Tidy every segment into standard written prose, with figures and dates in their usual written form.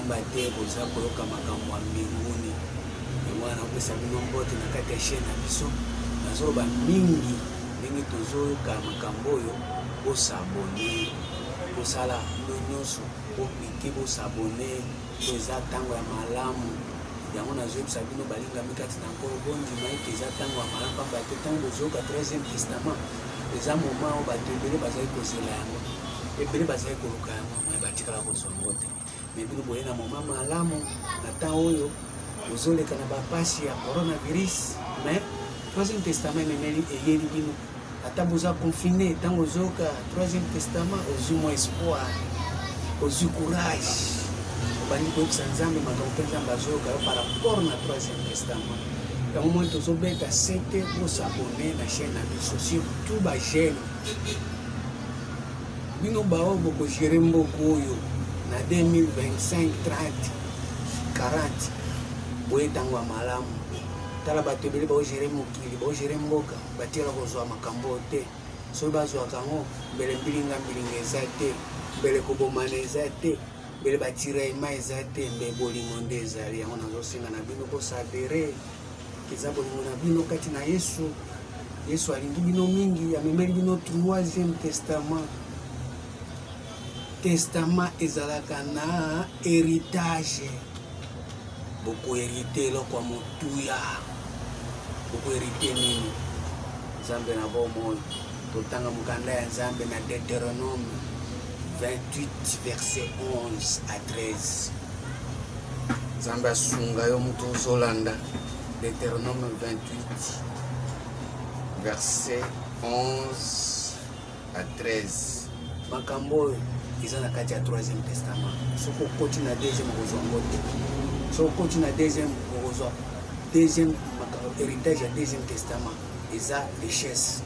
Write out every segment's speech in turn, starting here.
pamba te boza koyoka makambo ya mbinguni. Mwana opesa bino mbote na kati ya chaîne na biso nazoloba mingi ndenge tozoyoka makambo oyo bosabone kosala bino nyonso bopike bosabone po eza ntango ya malamu yango nazoyebisa bino balingami kati na nkolo bondima ete eza ntango ya malamu pamba te ntango bozoyoka 3e testament eza moma oyo bato ebele bazali kozela yango ebele bazali koluka yango me batikala kozwa yango te me bino boye na moma malamu na ntango oyo bozoleka na bapasi ya coronavirus mais 3e testament ememeli eyeli bino ata boza confine ntango ozoyoka 3e testament ozwi mwa espoir ozwi courage obandi koyebisa nzambe makambo mpe nzambe azoyoka yo par rapport na 3e testament yango moi tozobeta sete bosabone na chaîne na biso surtout bagene bino bao bokogere mboka oyo na 2025 30 40 boye ntango ya malamu tala bato ebele baogere mokili baogere mboka batikala kozwa makambo te soki bazwaka yango mbele mbilinga eza te mbele kobomana eza te mbele batiraima eza te mbe bolingo nde ezali yango nazosenga na bino kosadere eza bolingo na bino kati na yesu yesu alingi bino mingi amemeli bino 3e testament testament ezalaka na héritage bokoherite eloko ya motuya bokoherite nini nzambe na bomoi totanga mokanda ya nzambe na Deutéronome 28 verset 11 à 13 nzambe asunga yo moto ozolanda Deutéronome 28 verset 11 à 13 makambo oyo eza na kati ya 3e testament soki okoti na 2e okozwa ngo te soki okoti na 2e okozwa 2e héritage ya 2e testament eza richesse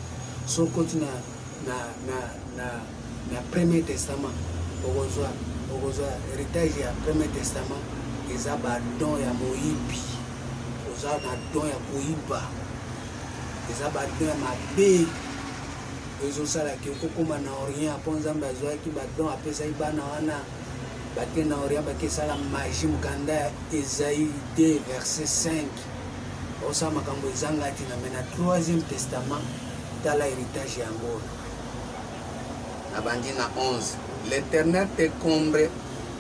soki okoti na 1er testament okozwa héritage ya 1er testament eza badon ya moyibi oza na don ya koyiba eza badon ya mabe ezosalaki okokoma na orient mpo nzambe azwaki badon apesaki bana wana bake na orient bakesala magie mokanda ya Esaïe 2 verset 5 osala makambo ezanga tina me na 3e testament tala héritage yango na bandi na 11 l'Éternel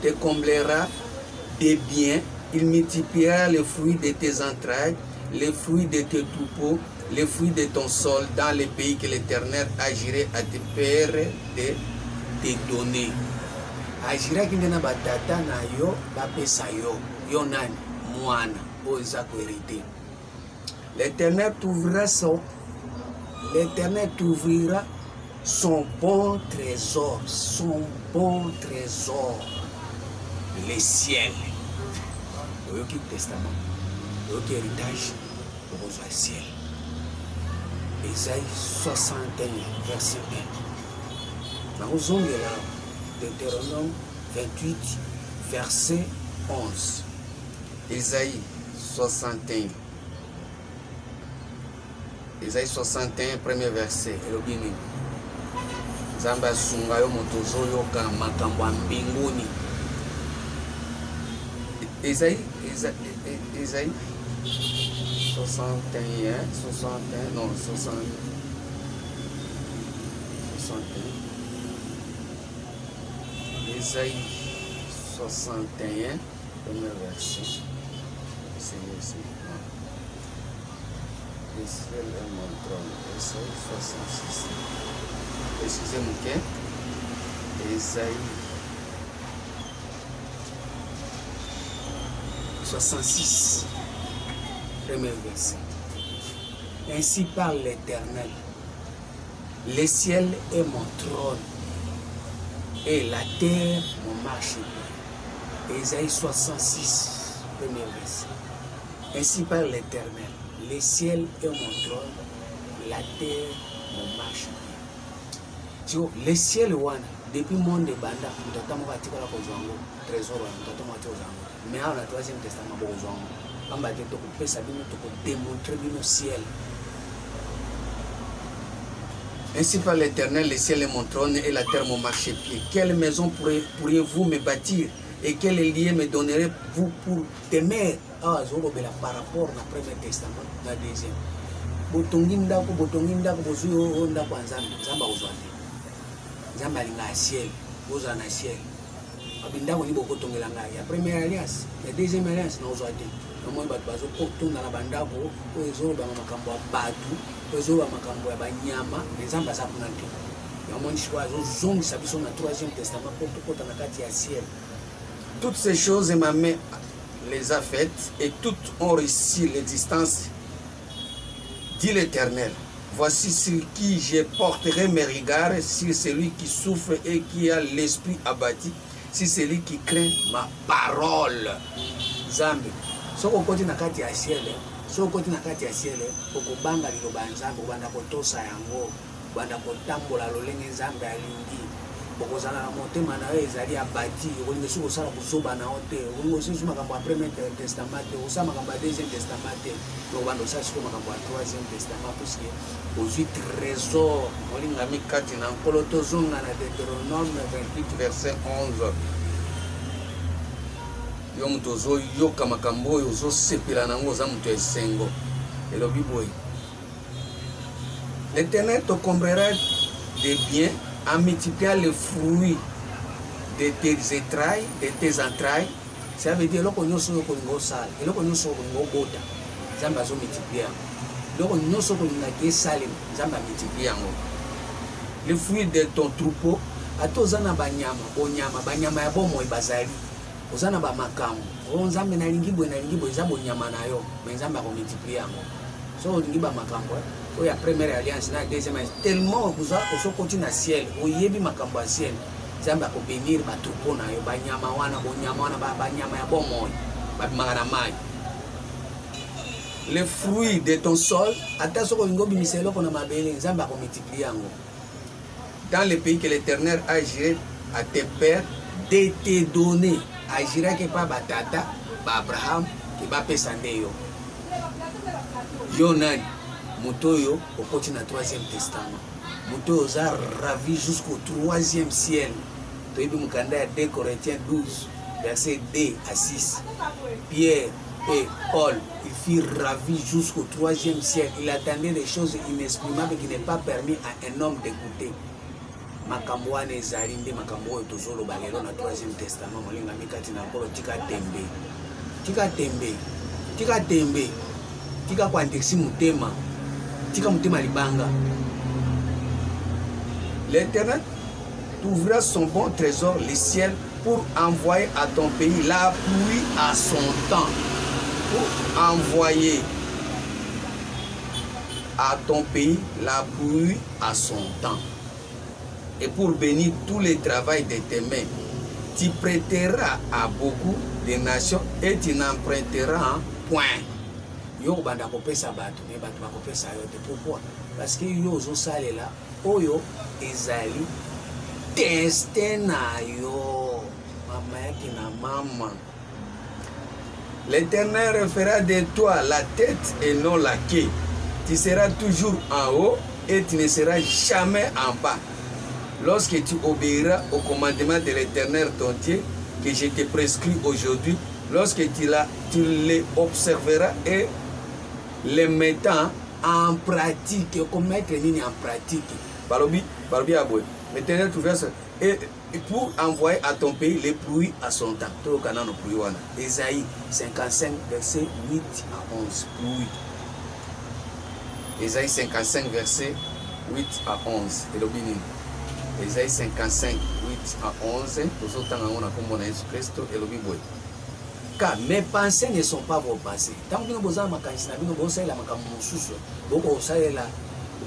te comblera de biens, il multipliera les fruits de tes entrailles, les fruits de tes troupeaux, les fruits de ton sol dans les pays que l'Éternel agirait à tes pères de te donner. Agiraki nde na batata na yo bapesa yo yo nani mwana oyo eza koherite. L'Éternel t'ouvrira son bon trésor, les ciels. Oyoki testament, oyoki héritage, okozwa ciel. Esaïe 61 verset 1. Nakozongela Deutéronome 28 verset 11. Esaïe 61. Esaïe 61 premier verset. Elobini. Nzambe asunga yo moto ozoyoka makambo ya mbinguni. Esaïe 61, non, 60. Esaïe 61, premier verset. C'est ici. Le ciel est mon trône. Esaïe 66. Excusez-moi, ok? Esaïe 66, premier verset. Ainsi parle l'Éternel. Le ciel est mon trône et la terre mon marchepied. Ésaïe 66, premier verset. Ainsi parle l'Éternel. Le ciel est mon trône, la terre mon marchepied. Le ciel wana depuis monde de banda mutatamu katika la kozwango trésor wa mutatamu kozwango mais à la 3e testament bozwango amba te to pesa bino to démontrer bino ciel. Ainsi par l'Éternel, le ciel est mon trône et la terre mon marchepied. Quelle maison pourriez-vous me bâtir et quel lieu me donnerait vous pour temer par rapport au Premier Testament, la deuxième. Botongi ndako bozuyo ndako nzambe nzamba ozwate nzamba linga ciel oza na ciel abindako ni bokotongela ngai ya première alliance ya deuxième alliance na ozwate nomoi bato bazokotunda na bandako oyo ezoloba makambo ya batu oyo ezoloba makambo ya banyama nzamba aza kuna te yamoni sikoyo azozongisa biso na troisième testament mpo tokota na kati ya ciel. Toutes ces choses ma main les a faites et toutes ont réussi l'existence, dit l'Éternel. Voici sur qui je porterai mes regards, sur celui qui souffre et qui a l'esprit abattu, sur celui qui craint ma parole. Zambe, soko koti na kati ya ciel, soko koti na kati ya ciel, okobanga liloba nzambe, obanda kotosa yango, obanda kotambola lolenge nzambe alingi. Bokozala na motema na yo ezali abati, okolinga soki osala kozoba na yo te, okolinga osala makambo ya premier testament te, osala makambo ya deuxième testament te, okobanda osala sikoyo makambo ya troisième testament, puisque ozwi trésor olingami kati na nkolo. Tozonga na Deutéronome 28 verset 11. Yo moto ozoyoka makambo oyo ozosepela nango oza moto ya esengo. Elobi boye, l'Éternel te comblera de biens en multipliant les fruits de tes entrailles, ça veut dire que nous sommes sale, et nous sommes bota, Zamba zo multiplier. Donc nous sommes salim, Zamba multiplier. Les fruits de ton troupeau, à tous en banyama, banyama ya bomo bazali, ozana ba makamu, onzambe na lingi bo zabo nyama na yo, mais Zamba ko multiplier. So lingi ba makamu. Il y a première alliance, la deuxième alliance. Tellement que vous continuez à ciel, vous y avez makambo ciel. Zamba ko bénir ba troupeau na yo, ba nyama wana, ba nyama ya bomo, ba mangana mai. Les fruits de ton sol, attention ko ngobi miselo ko na mabele, Zamba ko multiplier yango. Dans le pays que l'Éternel a juré à tes pères de te donner, a juré que pas ba tata, ba Abraham, que ba pesande yo. Yo nani Motoyo au côté du troisième testament. Motoyo a ravi jusqu'au troisième ciel. Tu as vu 2 Corinthiens 12, verset 2 à 6. Pierre et Paul, il fut ravi jusqu'au troisième ciel. Il attendait des choses inexprimables qui n'est pas permis à un homme d'écouter. Makambo wana ezali nde makambo oyo tozoloba lelo na troisième testament molinga mikati na nkolo tika tembe tika kwandiksi mutema. L'Éternel t'ouvrira son bon trésor, le ciel, pour envoyer à ton pays la pluie à son temps. Pour envoyer à ton pays la pluie à son temps. Et pour bénir tout le travail de tes mains, tu prêteras à beaucoup de nations et tu n'emprunteras un point. Yo banda kopesa bato me bato bakopesa yo te. Pourquoi? Parce que yo ozo salela oyo ezali destin na yo mama yaki na mama. L'Éternel fera de toi la tête et non la queue. Tu seras toujours en haut et tu ne seras jamais en bas. Lorsque tu obéiras au commandement de l'Éternel ton Dieu que je te prescris aujourd'hui, lorsque tu les observeras et les mettant en pratique, comment mettre en pratique. Balobi aboué. L'Éternel trouvera ça. Et pour envoyer à ton pays les pluies à son temps. Tout le canon de pluie. Ésaïe 55, verset 8 à 11. Pluie. Ésaïe 55, verset 8 à 11. Et l'obéni. Ésaïe 55, 8 à 11. Tous autant on a comme Jésus-Christ et l'obéni. Car mes pensées ne sont pas vos pensées. Tant que nous avons la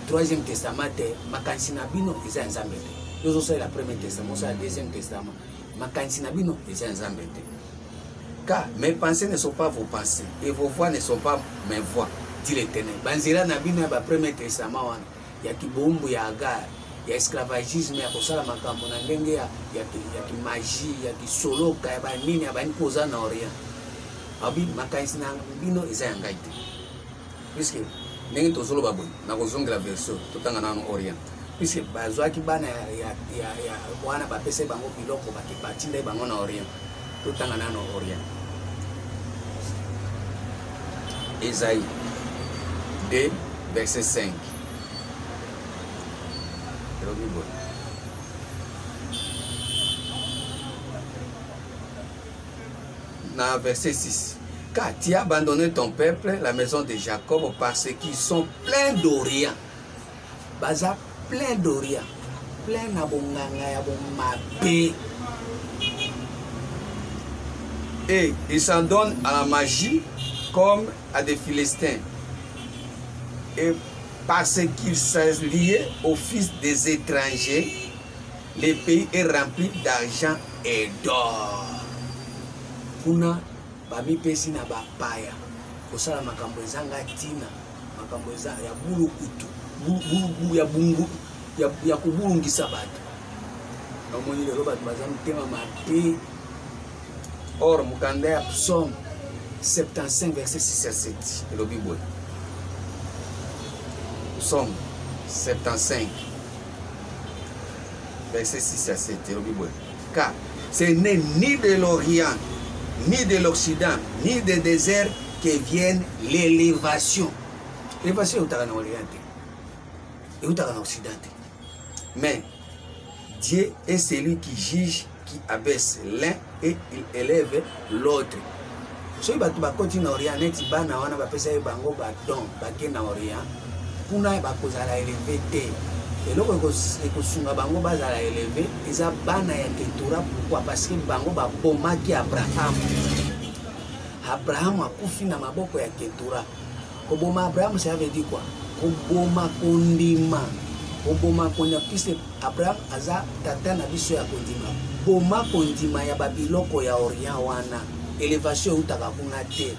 troisième testament, ma kansinabino est un zambé. Nous avons la première testament, le deuxième testament. Ma kansinabino est un zambé. Car mes pensées ne sont pas vos pensées et vos voix ne sont pas mes voix, dit l'Éternel. Banzira nabino ba premier testament, ya kibombo ya Agar, ya esclavagisme ya kosala makambo na ndenge ya magie ya kisoloka ya banini ya bani poza na orient. Abi makanisi na bino eza ya ngai te. Puisque ndenge tozolo baboy na kozongela version totanga na orient. Puisque bazwaki bana ya wana bapese bango biloko batinda bango na orient. tout en allant au Orient. Ésaïe 2, verset 5. Dans verset 6. Car tu as abandonné ton peuple, la maison de Jacob, parce qu'ils sont pleins d'Orient. Baza plein d'Orient. Plein d'abonganga ya bomabé. Et ils s'en donnent à la magie comme à des Philistins. Et parce qu'ils sont liés au fils des étrangers, le pays est rempli d'argent et d'or. Kuna bami pesi na bapaya kosala makambo ezanga tina makambo eza ya bulukutu ya bungu ya kubulungisa bato omoni lelo bato baza mutema mabe. Or mukanda ya Psaume 75 verset 6 à 7 elobi boye. Psaume 75 verset 6 à 7 elobi boye. Car ce n'est ni de l'Orient ni de l'Occident, ni des déserts que vienne l'élévation. L'élévation est en Orient et en Occident. Mais Dieu est celui qui juge, qui abaisse l'un et il élève l'autre. Si vous continuez en Orient, vous avez bango badon, bakena Orient, pour na bakozala élevé. Et là, ekosunga bango bazala élevé, eza bana ya ketura. Pourquoi? Parce que bango ba bomaki Abraham. Abraham akufi na maboko ya ketura. Koboma Abraham, ça veut dire quoi? Koboma kondima. Koboma kondima, puisque Abraham aza tata na biso ya kondima. Boma kondima ya babiloko ya Orient wana. Élévation utaka kuna te.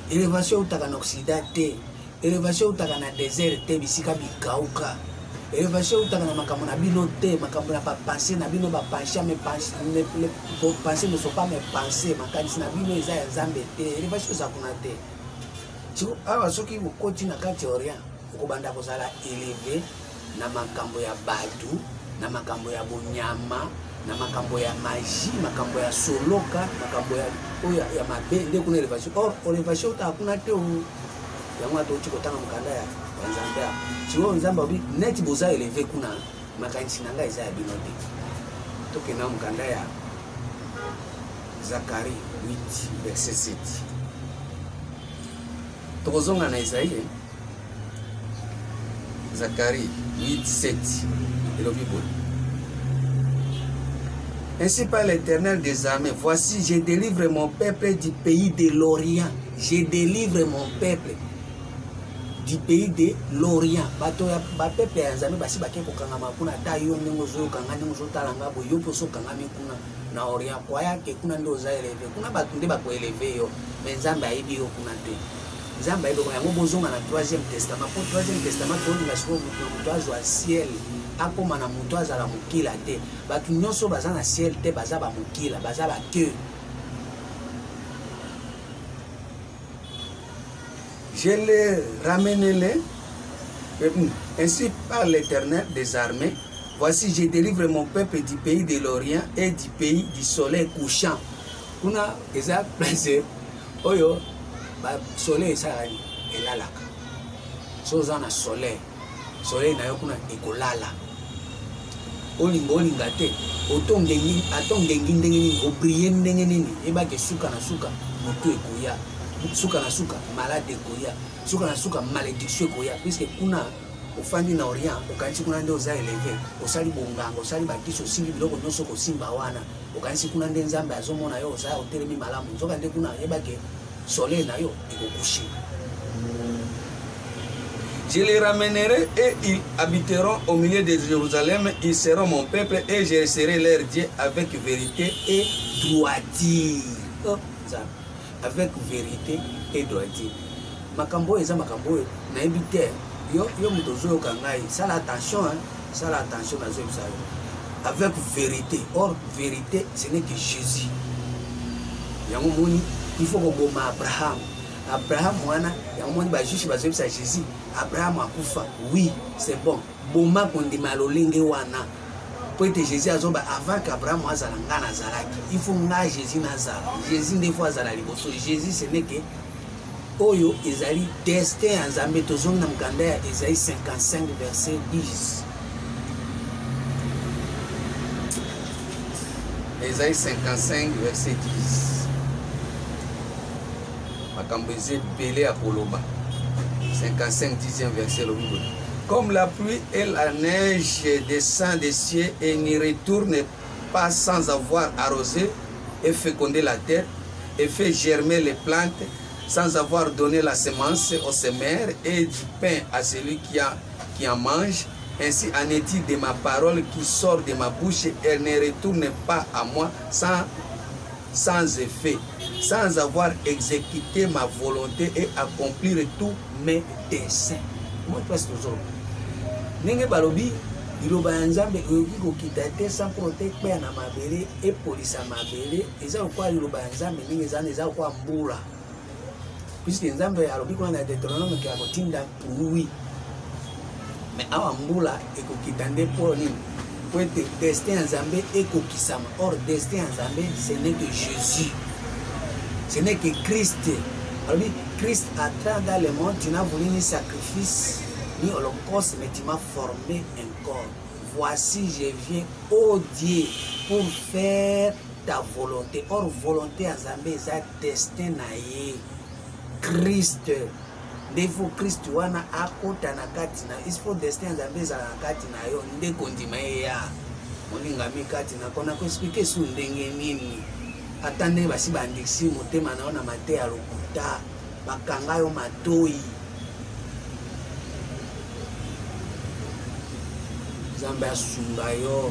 Élévation utaka na Occident te. Élévation utaka na désert te bisika bikauka. Élévation utaka na makambo na bino te, makambo na pensée na bino ba penser mais penser ne sont pas mes pensées, makanisi na bino eza ya Nzambe te. Élévation za kuna te. Siko awa soki ukoti na kati Orient, ukobanda kozala élevé na makambo ya badu, na makambo ya bonyama, na makambo ya magie, makambo ya soloka, makambo ya oya ya mabe nde kuna élévation. Or élévation utaka kuna te yango atoki kotanga mukanda ya Nzambe. Siko Nzambe obi neti boza élevé kuna makanisi nanga eza ya bino te. Toke na mukanda ya Zacharie 8 verset 7. Tokozonga na Isaïe Zacharie 8 7 elobi boye. Ainsi par l'Éternel des armées, voici je délivre mon peuple du pays de l'Orient. Je délivre mon peuple du pays de l'Orient. Bato ya ba peuple ya Nzambe basi bake kokangama kuna ta yo ndenge ozokanga ndenge ozotalanga bo yo poso kangami kuna na Orient kwa yake kuna ndio za élevé kuna bato nde bako élevé yo mais Nzambe ayibi yo kuna te. Nzambe ayibi ko yango bozonga na 3e testament. Pour 3e testament to nga siko muto azwa ciel akoma na muto azala mukila te. Bato nyonso baza na ciel te baza ba mukila baza ba que. Je les ramènerai, ainsi par l'Éternel des armées, voici je délivre mon peuple du pays de l'Orient et du pays du soleil couchant. Kuna eza place oyo ba soleil esali elalaka. Soza na soleil na yo kuna ekolala. Olinga te otongengi atongengi ndenge nini obriye ndenge nini ebake suka na suka moto ekoya. Suka na suka malade koya, suka na suka malédiction koya, puisque kuna ofandi na Orient okanisi kuna nde oza élevé, osali bonganga, osali bakiso osimbi biloko nyonso kosimba wana, okanisi kuna nde Nzambe azomona yo oza otelemi malamu, nzoka nde kuna yebake soleil na yo ekokushi. Je les ramènerai et ils habiteront au milieu de Jérusalem, ils seront mon peuple et je serai leur Dieu avec vérité et droiture. Oh, avec vérité et droiture. Makambo eza makambo na ebite yo mutozo kangai sala attention sala attention na zo avec vérité. Or vérité ce n'est que Jésus. Yango moni il faut que boma Abraham wana yango moni ba juge ba zebisa Jésus. Abraham akufa oui c'est bon boma kondima lolenge wana pour être Jésus azoba avant qu'Abraham azala nga nazalaki il faut nga Jésus nazala Jésus des fois azala liboso Jésus ce n'est que oyo ezali destin ya Nzambe tozongi na mokanda ya Esaïe 55 verset 10 Esaïe 55 verset 10 makambo ezebele ya koloba 55 10e verset lobi comme la pluie et la neige descend des cieux et n'y retourne pas sans avoir arrosé et fécondé la terre et fait germer les plantes sans avoir donné la semence aux semeurs et du pain à celui qui en mange. Ainsi en est-il de ma parole qui sort de ma bouche, elle ne retourne pas à moi sans effet, sans avoir exécuté ma volonté et accomplir tous mes desseins. Moi, je pense toujours. Nenge balobi, iloba ya Nzambe oyoki kokita te sans protéger na mabele et polisa mabele, eza kwa iloba ya Nzambe ninge eza kwa mbula. Puisque Nzambe alobi kwa na Deutéronome ki akotinda pluie. Mais awa mbula ekokita nde pour nini? Pour être destin ya Nzambe ekokisama. Or destin ya Nzambe ce n'est que Jésus. Ce n'est que Christ. Alobi Christ entrant dans le monde, tu n'as voulu ni sacrifice ni holocauste, mais tu m'as formé un corps. Voici je viens, ô Dieu, pour faire ta volonté. Or volonté ya Nzambe eza destin na ye. Christ ndefu Christ wana akota na kati na ispo destin Nzambe za na kati na yo nde kondima ya moningami kati na kona ko expliquer su ndenge nini atande basi bandiksi motema na ona mate ya lokuta bakanga yo matoi Nzambe asunga yo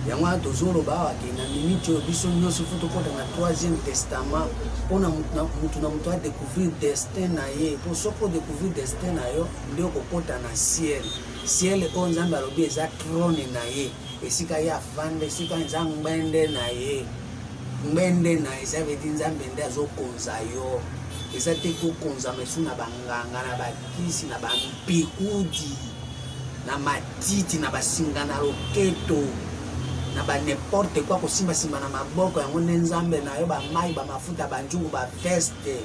yango tozolo bawa kina miniti oyo biso nyonso fo tokota na 3e testament mpona mutu na mutu adécouvrir destin na ye po soko découvrir destin na yo nde okokota na ciel ciel oyo Nzambe alobi eza trône na ye esika ye afanda esika eza ngbende na ye eza vedi Nzambe nde azokonza yo eza te kokonzama esu na banganga na bakisi na bampikudi na matiti na basinga na loketo na ba n'importe quoi kosimba simba na maboko yango nde Nzambe na yo ba mai ba mafuta ba njungu ba veste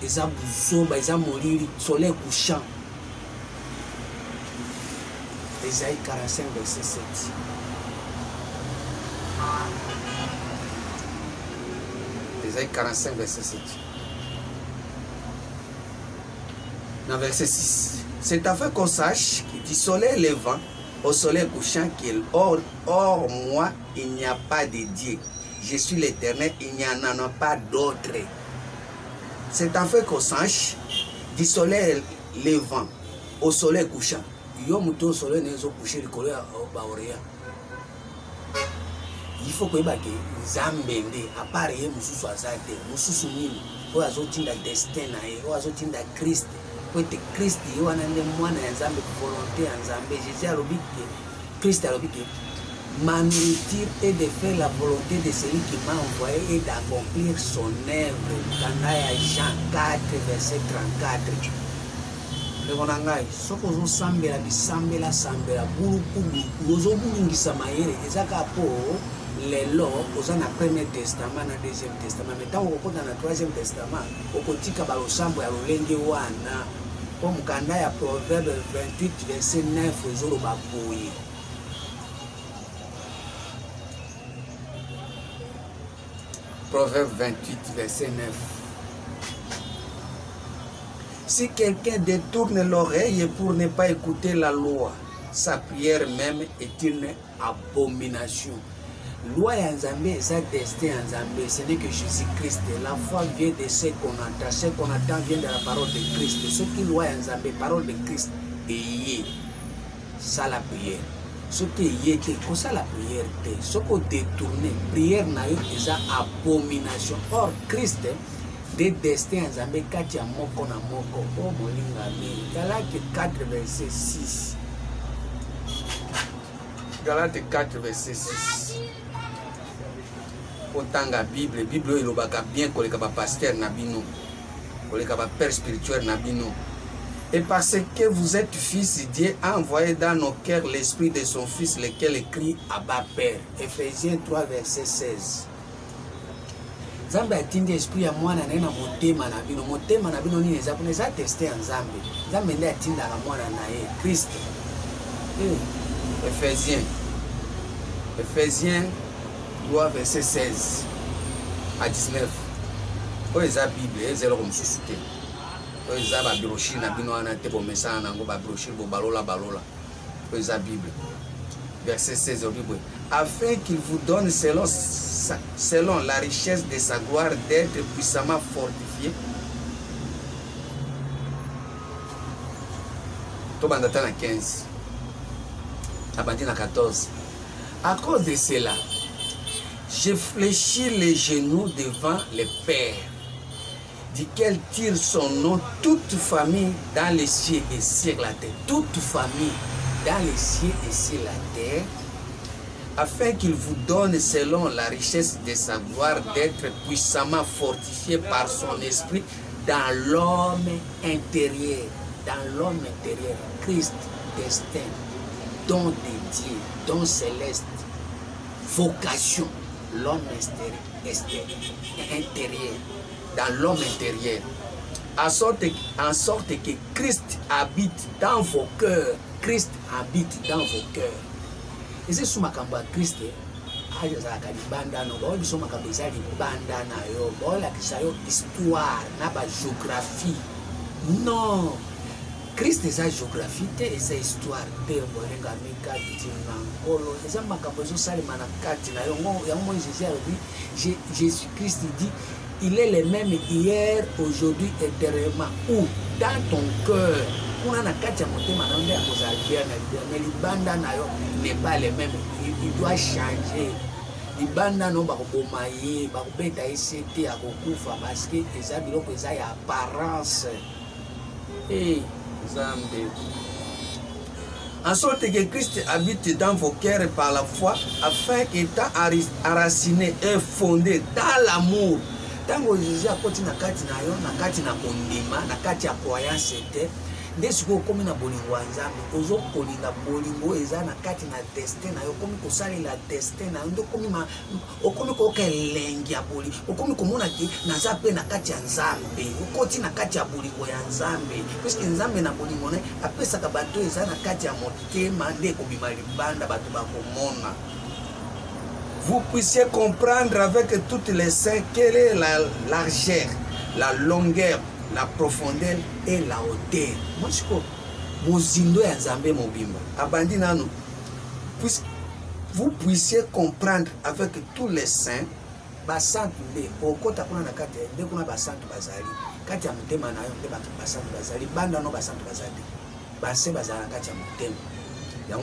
eza buzoba eza molili soleil couchant. Esaïe 45 verset 7. Esaïe 45 verset 7. Dans verset 6. C'est afin qu'on sache que du soleil levant au soleil couchant qu'il hors moi il n'y a pas de Dieu. Je suis l'Éternel, il n'y en a pas d'autre. C'est afin qu'on sache du soleil levant au soleil couchant. Yo muto soleil nezo coucher le colère ba orea. Il faut que bake Nzambe nde appareil mususu azate mususu nini o azotinda destin na ye o azotinda Christ. Pote Christ wana nde mwana ya Nzambe volonté ya Nzambe. Jésus alobi ke Christ alobi ke ma nourriture est de faire la volonté de celui qui m'a envoyé et d'accomplir son œuvre. Kanda ya Jean 4 verset 34. Lekona ngai soko ozosambela bisambela sambela buluku ozobulungisa mayele ezaka po lelo oza na premier testament na deuxième testament mais tant okokota na troisième testament okotika balosambo ya lolenge wana po mokanda ya Proverbe 28 verset 9 ezoloba boye. Proverbe 28 verset 9. Si quelqu'un détourne l'oreille pour ne pas écouter la loi, sa prière même est une abomination. Loi ya Nzambe, eza destin ya Nzambe, ce n'est que Jésus-Christ. La foi vient de ce qu'on entend. Ce qu'on entend vient de la parole de Christ. Ce qui loi ya Nzambe, parole de Christ, et ça la prière. Ce qui est comme ça la prière, ce qu'on détourne, prière na yo eza abomination. Or Christ des destins ya Nzambe kati ya moko na moko. Oh molingami, Galate 4 verset 6. Galate 4 verset 6. Otanga Bible, Bible elobaka bien koleka ba pasteur na bino, koleka ba père spirituel na bino. Et parce que vous êtes fils, Dieu a envoyé dans nos cœurs l'esprit de son fils, lequel crie Abba Père. Ephésiens 3, verset 16. Nzambe atindi esprit ya mwana na na motema na bino. Motema na bino nini ezapona eza teste ya Nzambe. Nzambe nde atindaka mwana na ye, Christ. Ephésiens 3, verset 16 à 19. Oyo eza Bible, eza eloko mosusu te. Oyo eza babrochire na bino wana te bomesana nango babrochire bobalola balola. Oyo eza Bible. Verset 16 au Bible. Afin qu'il vous donne selon la richesse de sa gloire d'être puissamment fortifié. Tobandata na 15. Abandi na 14. À cause de cela, je fléchis les genoux devant le Père, duquel tire son nom toute famille dans les cieux et sur la terre. Toute famille dans les cieux et sur la terre, afin qu'il vous donne selon la richesse de sa gloire d'être puissamment fortifié par son esprit dans l'homme intérieur. Dans l'homme intérieur, Christ, destin, don de Dieu, don céleste, vocation, l'homme intérieur, dans l'homme intérieur, en sorte que Christ habite dans vos cœurs. Christ habite dans vos cœurs. Et c'est sous ma campagne Christ. Ayozalaka libanda no ba biso makambo eza libanda na yo ba la kisayo histoire na ba géographie. Non. Christ eza géographie te eza histoire te bolenga mikati na ngolo eza makambo zo salima na kati na yo yango Jésus Christ dit il est le même hier, aujourd'hui, éternellement. Où? Dans ton cœur. On a kati ya motema na nde akozala mais libanda na yo n'est pas le même. Il doit changer. Libanda no bakoboma ye, bakobeta esete akokufa parce que eza biloko eza ya apparence. Zambé. En sorte que Christ habite dans vos cœurs par la foi, afin qu'étant enraciné et fondé dans l'amour. Tango Jésus a continué na kati na kondima, na kati ya croyance te. Nde siko komi na bolingo ya Nzambe, ozo kolinga bolingo eza na kati na destin na yo, komi kosalela destin na yo, ndo komi okomi koyoka elengi ya bolingo, okomi komona ke naza pe na kati ya Nzambe, okoti na kati ya bolingo ya Nzambe, puisque Nzambe na bolingo ne apesaka bato eza na kati ya motema nde kobima libanda bato bakomona. Vous puissiez comprendre avec toutes les saints quelle est la largeur, la longueur, la profondeur et la hauteur. Moi je crois mozindo ya Nzambe mobimba abandi nanu. Vous puissiez comprendre avec tous les saints basantu nde okota kuna na kati nde kuna basantu bazali kati ya motema na yo nde basantu bazali banda no basantu bazali base bazala kati ya motema. En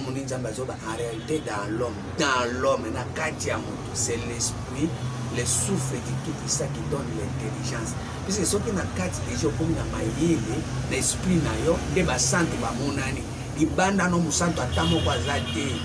réalité dans l'homme, na kati ya moto, c'est l'esprit, le souffle du tout ça qui donne l'intelligence. Puisque ce qui na kati déjà comme na mayele, l'esprit na yo, de ba santi ba monani, di banda no musanto atamo kwa zate.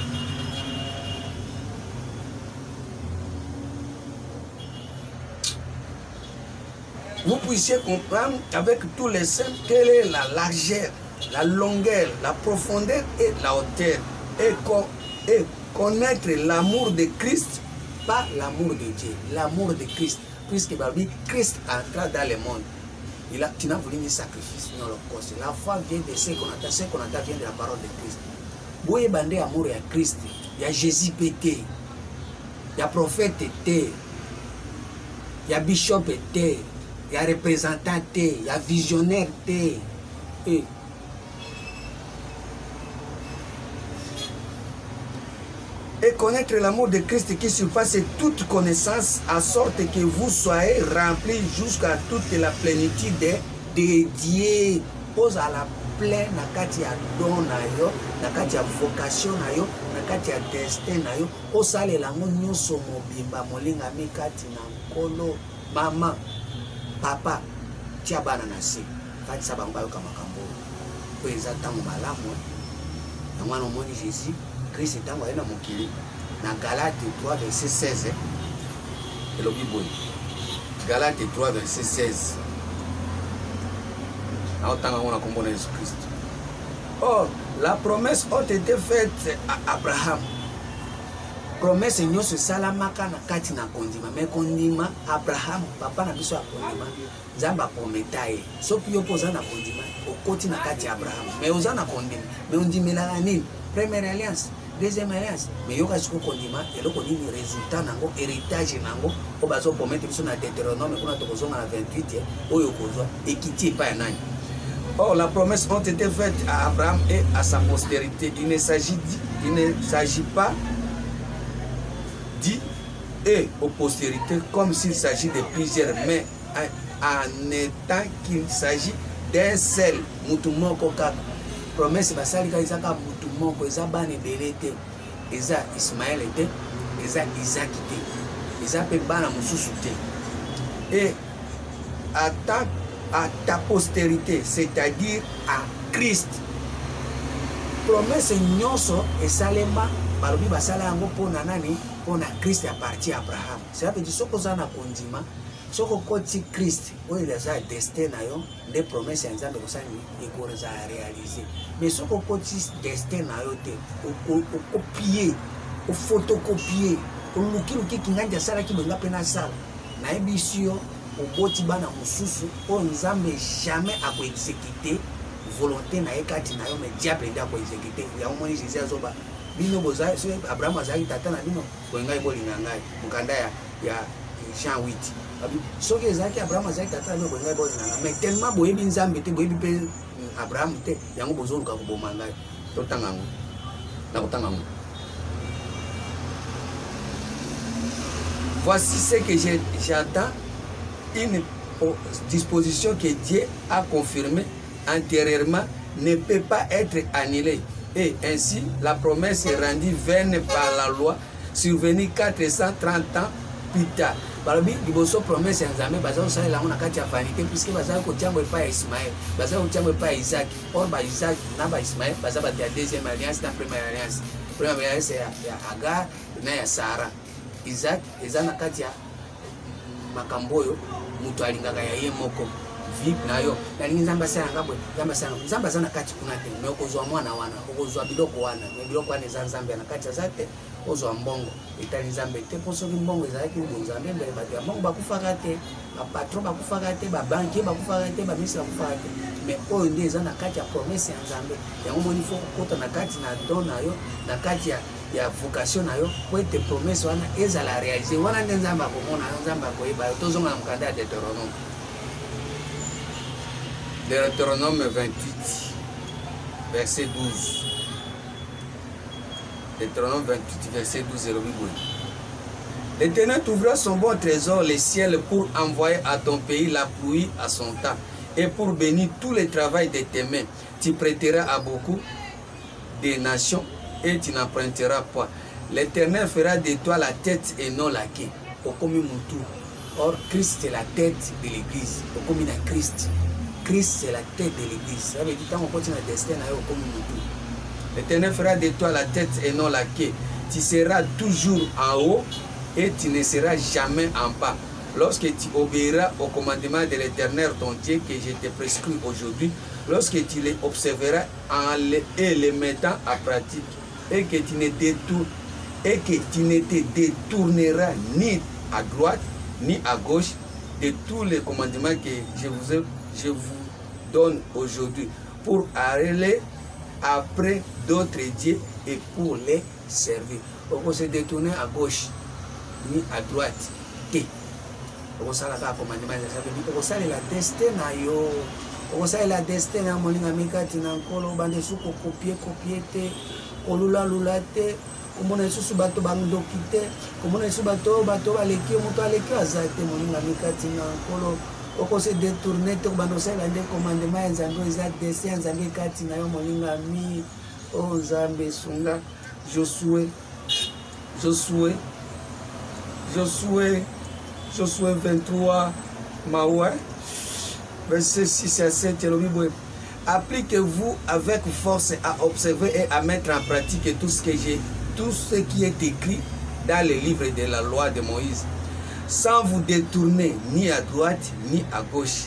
Vous puissiez comprendre avec tous les saints quelle est la largeur, la longueur, la profondeur et la hauteur, et connaître l'amour de Christ, pas l'amour de Dieu, l'amour de Christ, puisque Christ entra dans le monde. Tu n'as voulu ni sacrifice ni holocauste. La foi vient de ce qu'on attend vient de la parole de Christ. Vous avez bandé amour à Christ, il y a Jésus pété, il y a prophète été, il y a bishop été, il y a représentant été, il y a visionnaire été. Et connaître l'amour de Christ qui surpasse toute connaissance, en sorte que vous soyez remplis jusqu'à toute la plénitude de Dieu. Pose à la pleine nakati ya don na yo, nakati ya vocation na yo, nakati ya destin na yo. Osale lango nyonso mobimba molinga mikati na nkolo, mama, papa, tia bana na se. Kati sa bango yo kamakambo. Po eza tango malamu. Na mwana omoni Jésus Christ est en na mokili na Galate 3 verset 16 et le Bible Galate 3 verset 16 Or, la promesse a été faite à Abraham. Promesse nyonso salamaka na kati na kondima, mais kondima Abraham papa na biso kondima Nzambe prometa ye soki yo poza na kondima okoti na kati ya Abraham, mais oza na kondima mais ondimela nini? Première alliance, deuxième alliance, mais yo kasi ko kondima eloko nini résultat nango héritage nango o bazo promettre biso na Deutéronome kuna tokozonga na 28 oyo kozwa ekiti pa ya nani. Or, la promesse ont été faites à Abraham et à sa postérité. Il ne s'agit pas dit et aux postérités comme s'il s'agit de plusieurs, mais en étant qu'il s'agit d'un seul. Mutumoko kaka. Promesse basali ka izaka mutumoko eza bane belete. Eza Ismaël était, eza Isaac était. Eza pe bana mususu te. Et à ta postérité, c'est-à-dire à Christ. Promesse nyonso esalema balobi basala yango pona nani? Pona Christ a parti à Abraham. Ça veut dire soko za na kondima, soko koti Christ, oyo eza destin na yo, des promesses ya Nzambe kosani ekoreza réaliser. Mais soko koti destin na yo te, o copier, o photocopier, o luki kinganja sala ki benga pena sala. Na ebisio oboti bana mususu o Nzambe jamais a ko exécuter volonté na ekati na yo, mais diable nda ko exécuter. Ya omoni Jésus azoba bino boza so Abraham azali tata na bino bolingai bolinga ngai mukanda ya Jean 8 abi soki ezaki Abraham azali tata na bino bolingai bolinga ngai, mais tellement boyebi Nzambe te boyebi pe Abraham te yango bozoluka koboma ngai totanga ngo na kotanga ngo. Voici ce que j'attends, une disposition que Dieu a confirmée antérieurement ne peut pas être annulée. Et ainsi, la promesse est rendue vaine par la loi, survenue 430 ans plus tard. Balobi liboso promesse ya Nzambe baza osala la na kati ya vanité, puisque baza ko tiambo pa Ismaël, baza ko tiambo pa Isaac. Or ba Isaac na ba Ismaël baza ba ya deuxième alliance na première alliance. Première alliance ya Agar na ya Sarah. Isaac eza na kati ya makamboyo mutu alingaka ya ye moko. Vip na yo na Nzambe asala ngabwe Nzambe azana kati kuna te, mais okozwa mwana wana okozwa biloko wana, mais biloko wana eza Nzambe na kati azate ozwa mbongo etali Nzambe te. Po soki mbongo ezalaki Nzambe mbele bato ya mbongo bakufaka te, bapatron bakufaka te, babankier bakufaka te, bamisi bakufaka te, mais oyo nde eza na kati ya promesse ya Nzambe. Yango moni fo kota na kati na don na yo, na kati ya vocation na yo po ete promesse wana ezala réaliser wana nde Nzambe akomona, Nzambe akoyeba yo. Tozonga na mokanda ya Deutéronome. Deutéronome 28, verset 12. Deutéronome 28, verset 12. L'Éternel t'ouvrira son bon trésor, les ciels, pour envoyer à ton pays la pluie à son temps, et pour bénir tout le travail de tes mains. Tu prêteras à beaucoup de nations, et tu n'emprunteras pas. L'Éternel fera de toi la tête et non la queue. Or, Christ est la tête de l'Église. Christ. Christ c'est la tête de l'Église. Ça veut dire quand on continue le destin, l'Éternel fera de toi la tête et non la queue. Tu seras toujours en haut et tu ne seras jamais en bas. Lorsque tu obéiras au commandement de l'Éternel ton Dieu que je te prescris aujourd'hui, lorsque tu les observeras et les mettant en pratique, et que tu ne te détourneras ni à droite ni à gauche de tous les commandements que je vous donne aujourd'hui, pour aller après d'autres dieux et pour les servir. On peut se détourner à gauche ni à droite. On sait la commandement, on sait la destin na yo, on sait la destin na moninga mikati na nkolo bande suko copier te, olula te, komona susu bato bandoki te, komona susu bato baleki moto aleki azate moninga mikati na nkolo. Oko se détourner to banosela nde commandement ya Nzambe eza destin ya Nzambe kati na yo moninga mi o Nzambe sunga. Josué 23 Maoué verset 6 à 7. Appliquez-vous avec force à observer et à mettre en pratique tout ce qui est écrit dans le livre de la loi de Moïse, sans vous détourner ni à droite ni à gauche,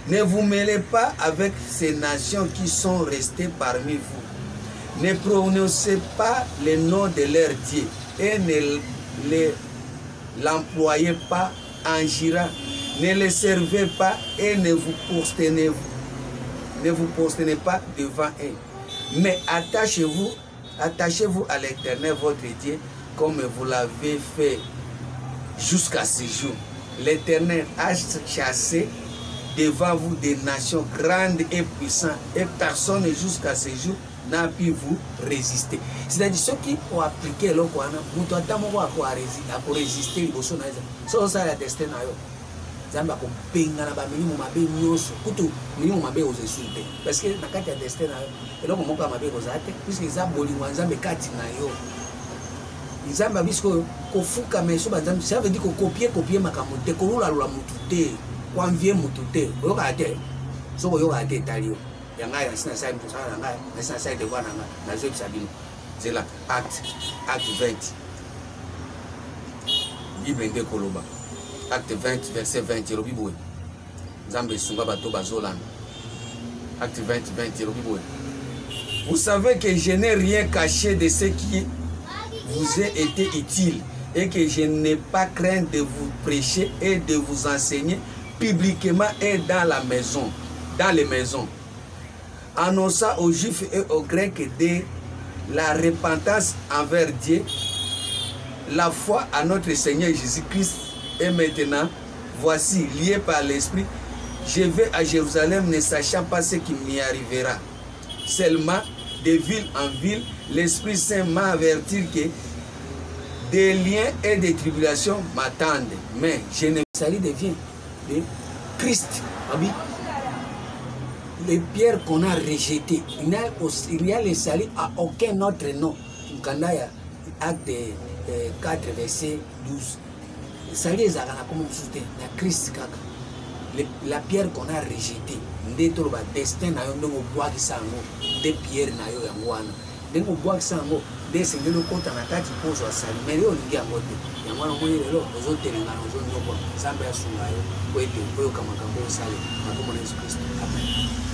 Ne vous mêlez pas avec ces nations qui sont restées parmi vous. Ne prononcez pas le nom de leur Dieu et ne l'employez pas en girant. Ne les servez pas et ne vous prosternez pas devant eux. Mais attachez-vous à l'Éternel votre Dieu comme vous l'avez fait jusqu'à ce jour. L'Éternel a chassé devant vous des nations grandes et puissantes et personne jusqu'à ce jour n'a pu vous résister. C'est-à-dire ceux qui ont appliqué le Kouana, vous avez résister liboso na ça ça la destin na yo. Zamba ko penga na ba minimum mabe nyoso kutu minimum mabe ozesulte parce que na kati ya destin na yo eloko moko mabe kozate puisque za bolingo nzambe kati na yo. Nzamba bisko ko fuka meso banzambe ça veut dire ko copier makambo te ko lula mutu te ko envier mutu te oyoka te so ko yoka te talio yanga ya sina sai mutu sala ngai na sina sai de wana na zo bisabino zela acte 20 Bible nde koloba acte 20 verset 20 lobi boye nzambe sunga bato bazolanda acte 20 lobi boye. Vous savez que je n'ai rien caché de ce qui vous a été utile et que je n'ai pas craint de vous prêcher et de vous enseigner publiquement et dans les maisons, annonçant aux Juifs et aux Grecs de la repentance envers Dieu, la foi à notre Seigneur Jésus-Christ. Et maintenant, voici, lié par l'Esprit, je vais à Jérusalem ne sachant pas ce qui m'y arrivera. Seulement, de ville en ville, l'Esprit Saint m'a averti que des liens et des tribulations m'attendent. Mais je ne salut devient de Christ. Les pierres qu'on a rejetées, il n'y a le salut à aucun autre nom. Acte 4, verset 12. Le salut est comme un Christ. La pierre qu'on a rejetée, des destin na yo bois qui sango, des pierres na yo yangwana. Des bois qui sango, des sengelo le compte na kati pozo asali. Mais yo lingi angote. Yangwana mo yelo ozo telenga ozo nyoko. Zambe ya sunga yo. Kwete koyo kama kambo sale. Na komo Yesu Kristo. Amen.